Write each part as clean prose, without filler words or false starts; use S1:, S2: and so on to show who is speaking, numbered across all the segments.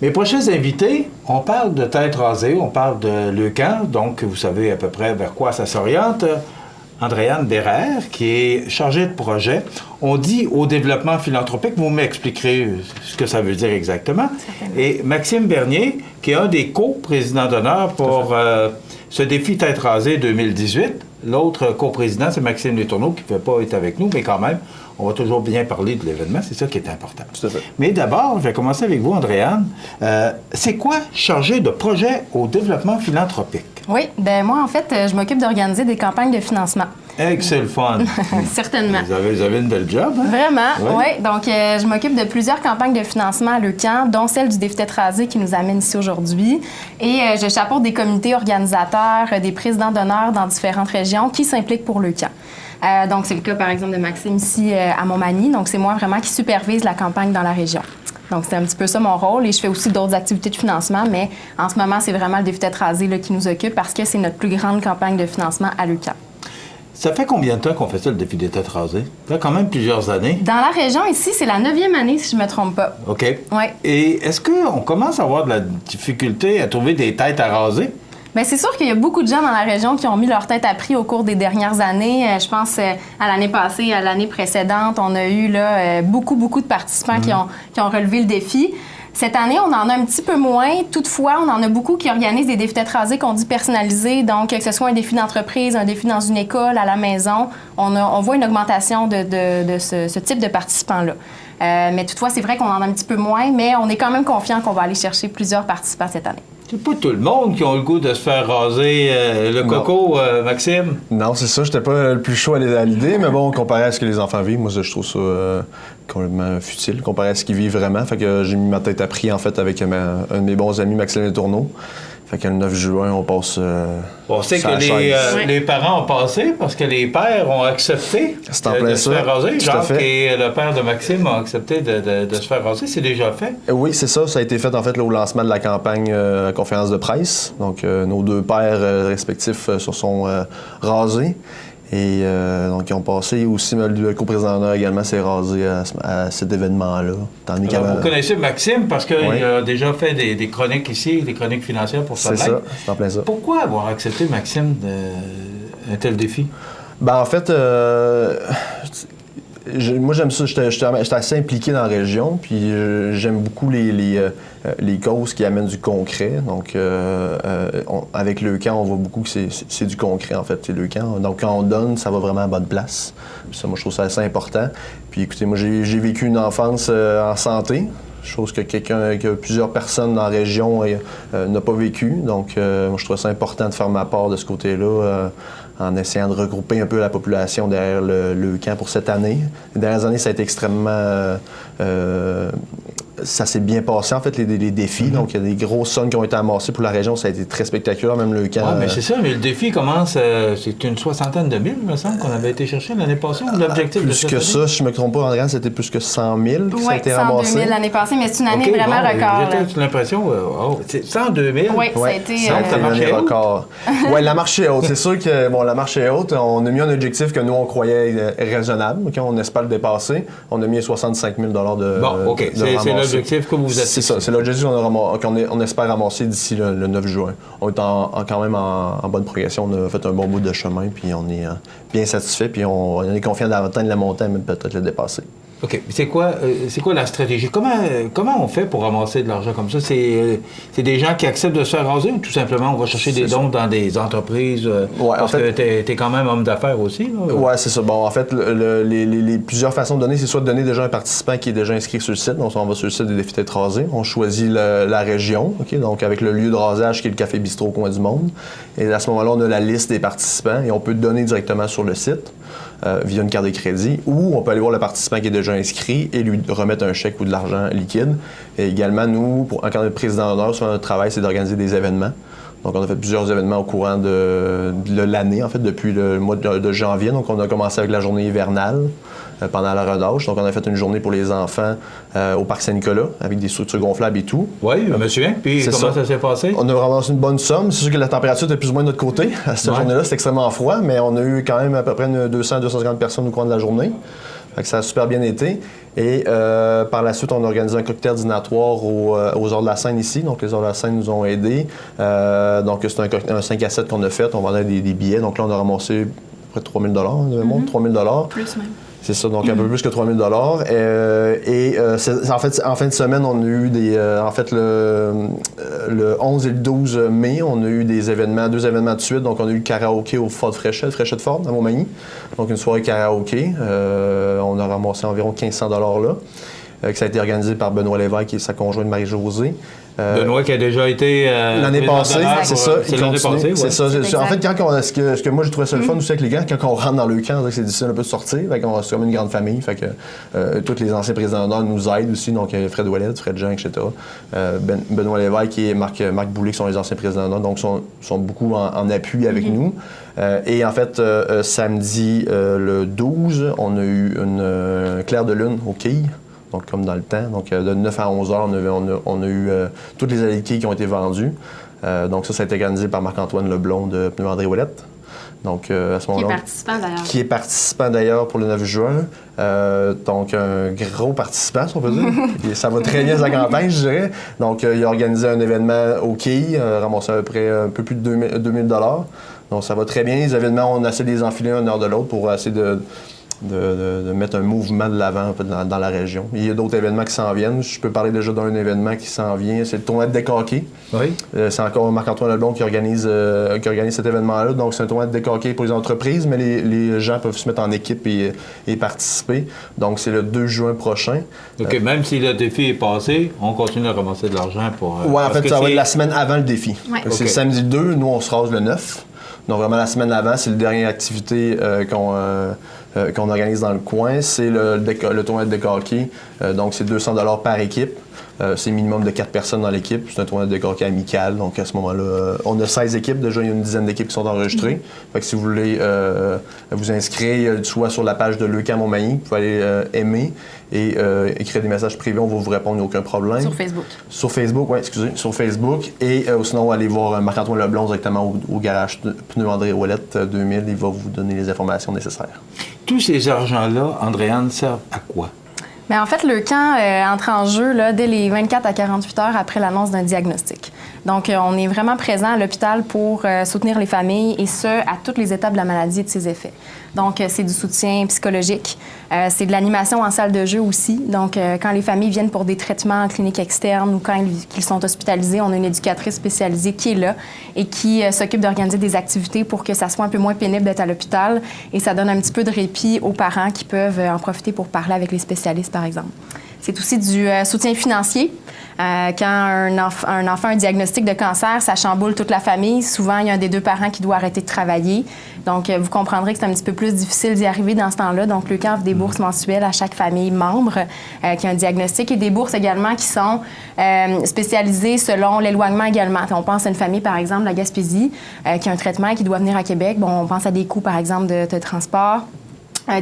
S1: Mes prochains invités, on parle de tête rasée, on parle de Leucan, donc vous savez à peu près vers quoi ça s'oriente. Andréane Bérère, qui est chargée de projet. On dit au développement philanthropique, vous m'expliquerez ce que ça veut dire exactement.
S2: Certainement.
S1: Et Maxime Bernier, qui est un des co-présidents d'honneur pour ce défi Tête rasée 2018. L'autre co-président, c'est Maxime Letourneau, qui ne peut pas être avec nous, mais quand même, on va toujours bien parler de l'événement. C'est ça qui est important.
S3: Tout à fait.
S1: Mais d'abord, je vais commencer avec vous, Andréane. C'est quoi chargé de projet au développement philanthropique?
S2: Oui, ben moi, en fait, je m'occupe d'organiser des campagnes de financement.
S1: Excellent fun.
S2: Certainement.
S1: Vous avez une belle job, hein?
S2: Vraiment,
S1: Oui.
S2: oui. Donc, je m'occupe de plusieurs campagnes de financement à Leucan, dont celle du défi Tête rasée qui nous amène ici aujourd'hui. Et je chapeaute des comités organisateurs, des présidents d'honneur dans différentes régions qui s'impliquent pour Leucan. Donc, c'est le cas, par exemple, de Maxime ici à Montmagny. Donc, c'est moi vraiment qui supervise la campagne dans la région. Donc, c'est un petit peu ça mon rôle. Et je fais aussi d'autres activités de financement, mais en ce moment, c'est vraiment le défi Tête rasée là, qui nous occupe parce que c'est notre plus grande campagne de financement à Leucan.
S1: Ça fait combien de temps qu'on fait ça, le défi des têtes rasées? Ça fait quand même plusieurs années.
S2: Dans la région, ici, c'est la 9e année, si je ne me trompe pas.
S1: OK.
S2: Oui.
S1: Et est-ce qu'on commence à avoir de la difficulté à trouver des têtes à raser?
S2: Bien, c'est sûr qu'il y a beaucoup de gens dans la région qui ont mis leur tête à prix au cours des dernières années. Je pense à l'année passée, à l'année précédente, on a eu là, beaucoup de participants qui ont relevé le défi. Cette année, on en a un petit peu moins. Toutefois, on en a beaucoup qui organisent des défis tête rasée qu'on dit personnalisés. Donc, que ce soit un défi d'entreprise, un défi dans une école, à la maison, on voit une augmentation de ce type de participants-là. Mais toutefois, c'est vrai qu'on en a un petit peu moins, mais on est quand même confiant qu'on va aller chercher plusieurs participants cette année.
S1: C'est pas tout le monde qui a le goût de se faire raser le coco, Maxime.
S3: Non, c'est ça. J'étais pas le plus chaud à l'idée, mais bon, comparé à ce que les enfants vivent, moi, je trouve ça complètement futile, comparé à ce qu'ils vivent vraiment. Fait que j'ai mis ma tête à prix, en fait, avec un de mes bons amis, Maxime Letourneau. Fait que le 9 juin, on passe.
S1: On sait que les parents ont passé parce que les pères ont accepté de se faire raser. Jacques et le père de Maxime ont accepté de se faire raser. C'est déjà fait?
S3: Oui, c'est ça. Ça a été fait, en fait, là, au lancement de la campagne conférence de presse. Donc, nos deux pères respectifs se sont rasés. Et donc, ils ont passé aussi, le co-président d'honneur également s'est rasé à cet événement-là.
S1: Vous connaissez Maxime parce qu'il a déjà fait des chroniques ici, des chroniques financières pour Sunlight.
S3: C'est ça, c'est en plein ça.
S1: Pourquoi avoir accepté, Maxime, un tel défi?
S3: Ben en fait, moi j'aime ça. J'étais assez impliqué dans la région, puis j'aime beaucoup les causes qui amènent du concret. Donc, avec Leucan, on voit beaucoup que c'est du concret, en fait, c'est Leucan. Donc, quand on donne, ça va vraiment à bonne place. Puis ça, moi, je trouve ça assez important. Puis, écoutez, moi, j'ai vécu une enfance en santé, chose que plusieurs personnes dans la région n'ont pas vécu. Donc, moi, je trouve ça important de faire ma part de ce côté-là, en essayant de regrouper un peu la population derrière le camp pour cette année. Les dernières années, ça a été extrêmement... ça s'est bien passé, en fait, les défis. Donc, il y a des grosses sommes qui ont été amassées pour la région. Ça a été très spectaculaire, même le camp.
S1: Oui, mais c'est ça. Mais le défi commence... c'est une soixantaine de mille, il me semble, qu'on avait été chercher l'année passée. L'objectif
S3: plus que ça, si je ne me trompe pas, Andréane, c'était plus que 100 000 qui ça a été ramassé.
S2: 102 000 l'année passée, mais c'est une année vraiment record.
S1: J'ai l'impression... c'est 102 000?
S2: Oui, ça a été...
S1: la marche est haute?
S3: Oui, la marche est haute. C'est sûr que, bon, la marche est haute. On a mis un objectif que nous, on croyait raisonnable. Okay? On espère le dépasser. On a mis 65 000 de
S1: Bon, OK. C'est l'objectif que vous êtes...
S3: C'est ça. C'est l'objectif qu'on espère ramasser d'ici le 9 juin. On est quand même en bonne progression. On a fait un bon bout de chemin, puis on est bien satisfait, puis on est confiant d'atteindre la montagne, même peut-être le dépasser.
S1: OK. C'est quoi la stratégie? Comment on fait pour ramasser de l'argent comme ça? C'est des gens qui acceptent de se faire raser ou tout simplement on va chercher des dons dans des entreprises? Parce que t'es quand même homme d'affaires aussi.
S3: Oui, c'est ça. Bon, en fait, les plusieurs façons de donner, c'est soit de donner déjà un participant qui est déjà inscrit sur le site. Donc, on va sur le site des défis tête rasée. On choisit la région, OK? Donc avec le lieu de rasage qui est le Café Bistrot au coin du monde. Et à ce moment-là, on a la liste des participants et on peut donner directement sur le site. Via une carte de crédit, ou on peut aller voir le participant qui est déjà inscrit et lui remettre un chèque ou de l'argent liquide. Et également, nous, en tant que président d'honneur, souvent notre travail, c'est d'organiser des événements. Donc, on a fait plusieurs événements au courant de l'année, en fait, depuis le mois de janvier. Donc, on a commencé avec la journée hivernale pendant la relâche. Donc, on a fait une journée pour les enfants au Parc Saint-Nicolas avec des structures gonflables et tout.
S1: Oui, je me souviens. Puis, comment ça s'est passé?
S3: On a ramassé une bonne somme. C'est sûr que la température était plus ou moins de notre côté. À cette journée-là, c'était extrêmement froid, mais on a eu quand même à peu près 200-250 personnes au cours de la journée. Fait que ça a super bien été. Et par la suite, on a organisé un cocktail dînatoire aux Arts de la Seine ici. Donc, les Arts de la Seine nous ont aidés. Donc, c'est un 5 à 7 qu'on a fait. On vendait des billets. Donc là, on a ramassé à peu près 3 000 $, 3 000 $.
S2: Plus même.
S3: C'est ça, donc un peu plus que 3 000 $. En fin de semaine, on a eu le 11 et le 12 mai, on a eu deux événements de suite. Donc, on a eu le karaoké au Fort Fréchette Ford, à Montmagny. Donc, une soirée karaoké. On a ramassé environ 1 500 $ là. Que ça a été organisé par Benoît Lévesque et sa conjointe Marie-Josée.
S1: Benoît qui a déjà été
S3: l'année passée, c'est ça.
S1: C'est l'année passée, ouais.
S3: C'est ça. En fait, ce que moi j'ai trouvé ça le fun aussi avec les gars, quand on rentre dans le camp, c'est difficile un peu de sortir. C'est comme une grande famille. Fait que tous les anciens présidents d'honneur nous aident aussi. Donc Fred Ouellet, Fred Jean, etc. Benoît Lévesque et Marc Boulet qui sont les anciens présidents d'honneur, donc sont beaucoup en appui avec nous. Et en fait, samedi le 12, on a eu une claire de lune aux quilles. Donc, comme dans le temps. Donc, de 9 à 11 heures, on a eu toutes les allées de quilles qui ont été vendues. Donc, ça a été organisé par Marc-Antoine Leblond de Pneus André Ouellette. Donc, à ce moment-là. Qui est participant d'ailleurs pour le 9 juin. Donc, un gros participant, si on peut dire. Et ça va très bien sa campagne, je dirais. Donc, il a organisé un événement aux quilles, ramassé à peu près un peu plus de 2 000 $. Donc, ça va très bien. Les événements, on essaie de les enfiler un heure de l'autre pour essayer de mettre un mouvement de l'avant un peu dans la région. Il y a d'autres événements qui s'en viennent. Je peux parler déjà d'un événement qui s'en vient. C'est le tournoi de deck hockey. Oui. C'est encore Marc-Antoine Leblond qui organise cet événement-là. Donc, c'est un tournoi de deck hockey pour les entreprises, mais les gens peuvent se mettre en équipe et participer. Donc, c'est le 2 juin prochain.
S1: OK, même si le défi est passé, on continue à ramasser de l'argent pour...
S3: Oui, en fait, ça va être la semaine avant le défi. Ouais. C'est okay. Le samedi 2, nous, on se rase le 9. Donc, vraiment, la semaine avant, c'est la dernière activité qu'on organise dans le coin. C'est le tournoi de deck hockey. Donc, c'est 200 $ par équipe. C'est minimum de 4 personnes dans l'équipe. C'est un tournoi de deck hockey amical. Donc, à ce moment-là, on a 16 équipes. Déjà, il y a une dizaine d'équipes qui sont enregistrées. Fait que si vous voulez vous inscrire, soit sur la page de Leucan Montmagny, vous pouvez aller aimer et écrire des messages privés. On va vous répondre, il n'y a aucun problème.
S2: Sur Facebook.
S3: Sur Facebook, oui, excusez. Sur Facebook. Et sinon, allez voir Marc-Antoine Leblond directement au garage Pneus André Ouellette 2000. Il va vous donner les informations nécessaires.
S1: Tous ces argents-là, Andréane, servent à quoi?
S2: Bien, en fait, le camp entre en jeu là, dès les 24 à 48 heures après l'annonce d'un diagnostic. Donc, on est vraiment présent à l'hôpital pour soutenir les familles et ce, à toutes les étapes de la maladie et de ses effets. Donc, c'est du soutien psychologique. C'est de l'animation en salle de jeu aussi. Donc, quand les familles viennent pour des traitements en clinique externe ou quand ils sont hospitalisés, on a une éducatrice spécialisée qui est là et qui s'occupe d'organiser des activités pour que ça soit un peu moins pénible d'être à l'hôpital et ça donne un petit peu de répit aux parents qui peuvent en profiter pour parler avec les spécialistes, par exemple. C'est aussi du soutien financier. Quand un enfant a un diagnostic de cancer, ça chamboule toute la famille. Souvent, il y a un des deux parents qui doit arrêter de travailler. Donc, vous comprendrez que c'est un petit peu plus difficile d'y arriver dans ce temps-là. Donc, le camp offre des bourses mensuelles à chaque famille membre qui a un diagnostic et des bourses également qui sont spécialisées selon l'éloignement également. On pense à une famille, par exemple, la Gaspésie, qui a un traitement et qui doit venir à Québec. Bon, on pense à des coûts, par exemple, de transport.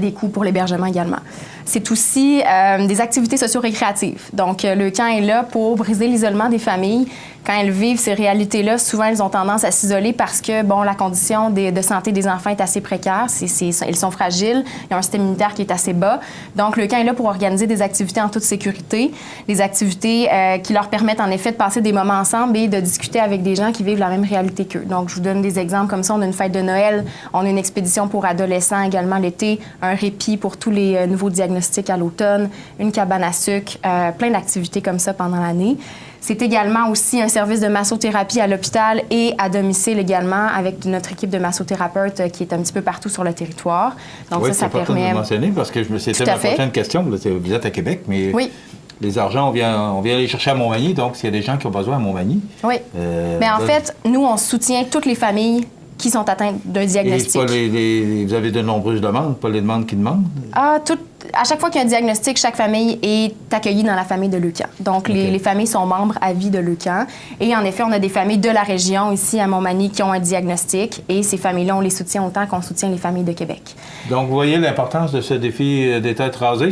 S2: Des coûts pour l'hébergement également. C'est aussi des activités socio-récréatives. Donc, le camp est là pour briser l'isolement des familles. Quand elles vivent ces réalités-là, souvent, elles ont tendance à s'isoler parce que, bon, la condition de santé des enfants est assez précaire. Ils sont fragiles. Ils ont un système immunitaire qui est assez bas. Donc, le camp est là pour organiser des activités en toute sécurité, des activités qui leur permettent, en effet, de passer des moments ensemble et de discuter avec des gens qui vivent la même réalité qu'eux. Donc, je vous donne des exemples comme ça. On a une fête de Noël, on a une expédition pour adolescents également l'été, un répit pour tous les nouveaux diagnostics à l'automne, une cabane à sucre, plein d'activités comme ça pendant l'année. C'est également aussi un service de massothérapie à l'hôpital et à domicile également avec notre équipe de massothérapeutes qui est un petit peu partout sur le territoire. Donc
S1: oui,
S2: ça permet...
S1: Oui, c'est mentionner parce que c'était ma prochaine question. Vous êtes à Québec, mais
S2: oui.
S1: Les argents, on vient les chercher à Montmagny, donc s'il y a des gens qui ont besoin à Montmagny...
S2: Oui, mais en fait, nous, on soutient toutes les familles qui sont atteintes d'un diagnostic.
S1: Et vous avez de nombreuses demandes, pas les demandes qui demandent?
S2: À chaque fois qu'il y a un diagnostic, chaque famille est accueillie dans la famille de Leucan. Donc, les familles sont membres à vie de Leucan. Et en effet, on a des familles de la région, ici à Montmagny, qui ont un diagnostic. Et ces familles-là, on les soutient autant qu'on soutient les familles de Québec.
S1: Donc, vous voyez l'importance de ce défi des têtes rasées.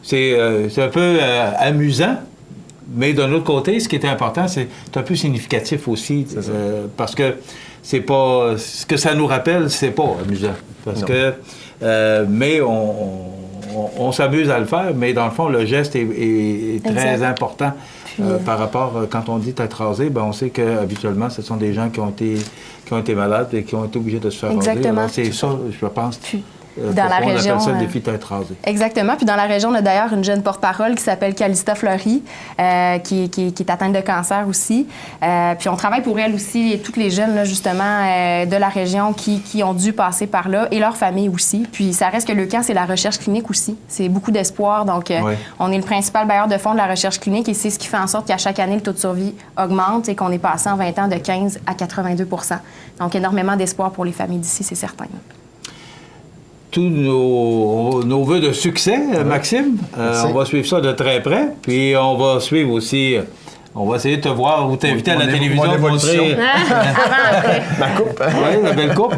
S1: C'est un peu amusant. Mais d'un autre côté, ce qui est important, c'est un peu significatif aussi. Parce que c'est pas... Ce que ça nous rappelle, c'est pas amusant. Parce que... mais on s'amuse à le faire, mais dans le fond, le geste est très important. Par rapport, quand on dit tête rasée, ben, on sait qu'habituellement, ce sont des gens qui ont été malades et qui ont été obligés de se faire raser.
S2: Exactement.
S1: Alors, c'est ça, je pense.
S2: Dans la région.
S1: On appelle ça le défi tête rasée.
S2: Exactement. Puis dans la région, on a d'ailleurs une jeune porte-parole qui s'appelle Calista Fleury, qui est atteinte de cancer aussi. Puis on travaille pour elle aussi, et toutes les jeunes, là, justement, de la région qui ont dû passer par là, et leurs familles aussi. Puis ça reste que le camp, c'est la recherche clinique aussi. C'est beaucoup d'espoir. Donc, on est le principal bailleur de fonds de la recherche clinique, et c'est ce qui fait en sorte qu'à chaque année, le taux de survie augmente et qu'on est passé en 20 ans de 15 à 82 %. Donc, énormément d'espoir pour les familles d'ici, c'est certain.
S1: Tous nos vœux de succès, Maxime. On va suivre ça de très près. Puis on va suivre aussi, on va essayer de te voir ou t'inviter à la télévision pour montrer
S3: ma coupe.
S1: Oui, la belle coupe.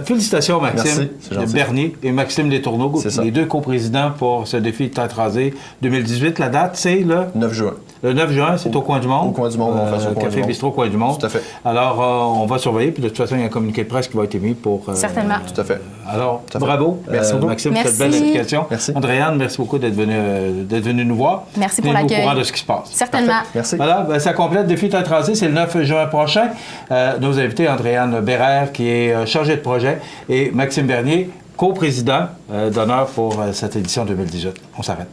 S1: Félicitations, Maxime
S3: Bernier
S1: et Maxime Letourneau, les deux coprésidents pour ce défi de tête rasée 2018. La date, c'est le
S3: 9 juin.
S1: Le 9 juin, c'est au Coin du Monde.
S3: Au Coin du Monde, on fait ça au
S1: Café Bistrot Coin du Monde.
S3: Tout à fait.
S1: Alors, on va surveiller. Puis de toute façon, il y a un communiqué de presse qui va être émis pour...
S2: Certainement.
S3: Tout à fait.
S1: Alors, bravo.
S3: Merci beaucoup.
S1: Maxime, pour cette belle explication.
S3: Merci.
S1: Andréane, merci beaucoup d'être venu nous voir.
S2: Merci pour l'accueil.
S1: Au courant de ce qui se passe.
S2: Certainement.
S3: Parfait. Merci.
S1: Voilà, ben, ça complète Défi tête rasée. C'est le 9 juin prochain. Nos invités, Andréane Bérère, qui est chargée de projet, et Maxime Bernier, coprésident d'honneur pour cette édition 2018. On s'arrête.